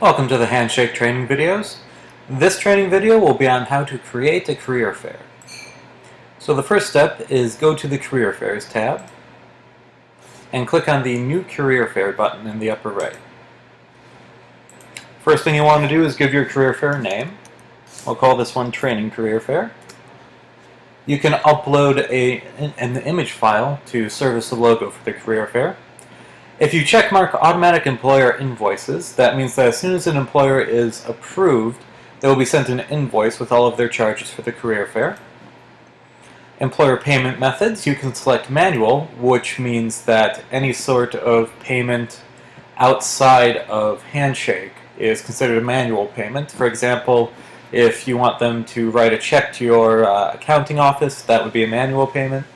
Welcome to the Handshake training videos. This training video will be on how to create a career fair. So the first step is go to the Career Fairs tab and click on the New Career Fair button in the upper right. First thing you want to do is give your career fair a name. We'll call this one Training Career Fair. You can upload an image file to serve as the logo for the career fair. If you checkmark automatic employer invoices, that means that as soon as an employer is approved, they will be sent an invoice with all of their charges for the career fair. Employer payment methods, you can select manual, which means that any sort of payment outside of Handshake is considered a manual payment. For example, if you want them to write a check to your accounting office, that would be a manual payment.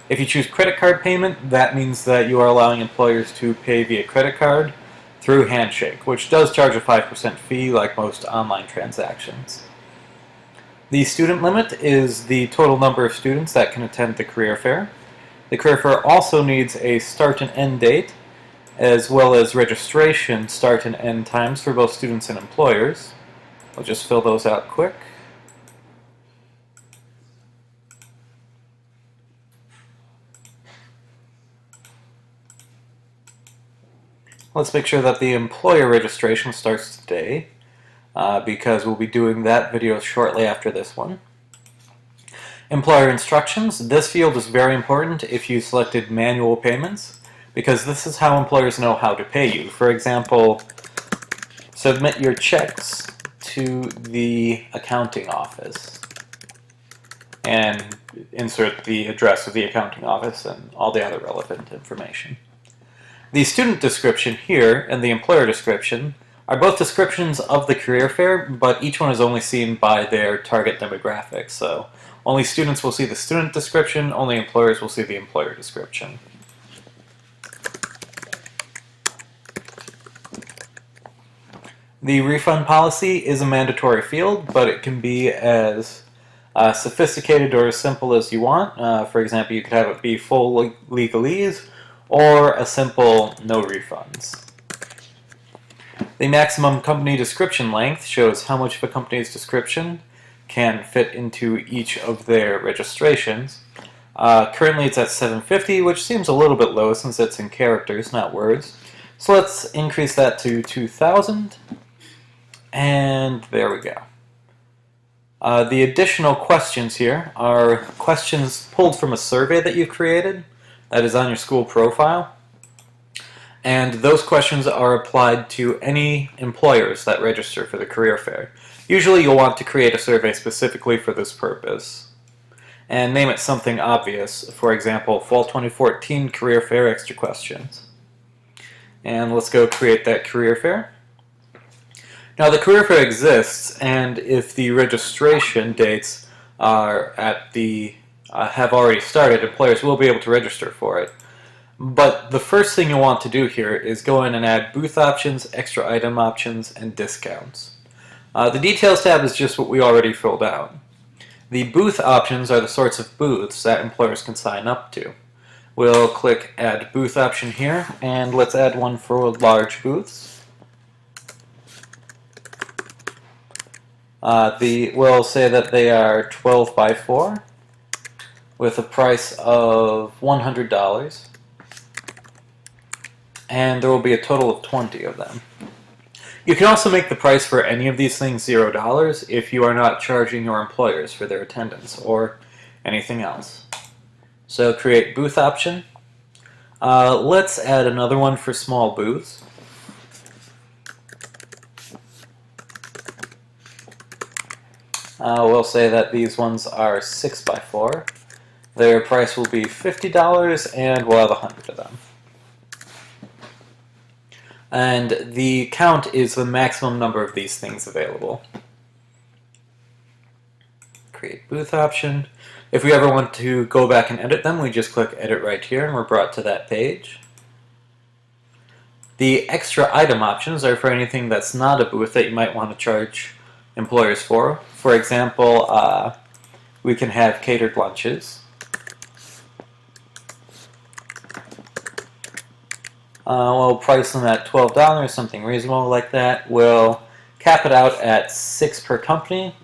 If you choose credit card payment, that means that you are allowing employers to pay via credit card through Handshake, which does charge a 5% fee like most online transactions. The student limit is the total number of students that can attend the career fair. The career fair also needs a start and end date, as well as registration start and end times for both students and employers. I'll just fill those out quick. Let's make sure that the employer registration starts today, because we'll be doing that video shortly after this one. Employer instructions. This field is very important if you selected manual payments, because this is how employers know how to pay you. For example, submit your checks to the accounting office and insert the address of the accounting office and all the other relevant information. The student description here and the employer description are both descriptions of the career fair, but each one is only seen by their target demographic. So only students will see the student description, only employers will see the employer description. The refund policy is a mandatory field, but it can be as sophisticated or as simple as you want. For example, you could have it be full legalese, or a simple no refunds. The maximum company description length shows how much of a company's description can fit into each of their registrations. Currently it's at 750, which seems a little bit low since it's in characters, not words. So let's increase that to 2,000, and there we go. The additional questions here are questions pulled from a survey that you've created that is on your school profile, and those questions are applied to any employers that register for the career fair. Usually you'll want to create a survey specifically for this purpose and name it something obvious. For example, Fall 2014 Career Fair Extra Questions. And let's go create that career fair. Now the career fair exists, and if the registration dates are at the have already started, employers will be able to register for it. But the first thing you'll want to do here is go in and add booth options, extra item options, and discounts. The details tab is just what we already filled out. The booth options are the sorts of booths that employers can sign up to. We'll click add booth option here, and let's add one for large booths. We'll say that they are 12 by 4 with a price of $100, and there will be a total of 20 of them. You can also make the price for any of these things $0 if you are not charging your employers for their attendance or anything else. So create booth option. Let's add another one for small booths. We'll say that these ones are 6 by 4. Their price will be $50, and we'll have 100 of them. And the count is the maximum number of these things available. Create booth option. If we ever want to go back and edit them, we just click edit right here, and we're brought to that page. The extra item options are for anything that's not a booth that you might want to charge employers for. For example, we can have catered lunches. We'll price them at $12, something reasonable like that. We'll cap it out at 6 per company,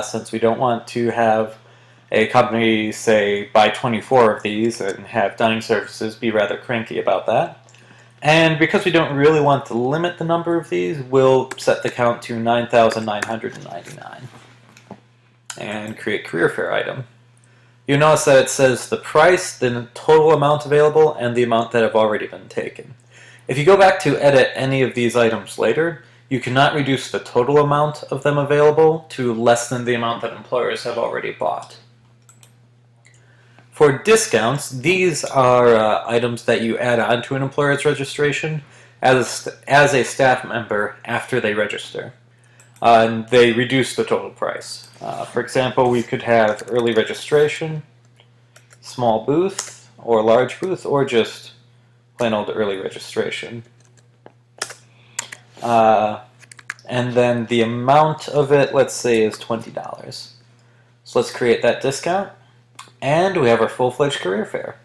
since we don't want to have a company, say, buy 24 of these and have dining services be rather cranky about that. And because we don't really want to limit the number of these, we'll set the count to 9,999 and create career fair item. You notice that it says the price, the total amount available, and the amount that have already been taken. If you go back to edit any of these items later, you cannot reduce the total amount of them available to less than the amount that employers have already bought. For discounts, these are items that you add on to an employer's registration as a staff member after they register. And they reduce the total price. For example, we could have early registration, small booth, or large booth, or just plain old early registration. And then the amount of it, let's say, is $20. So let's create that discount. And we have our full-fledged career fair.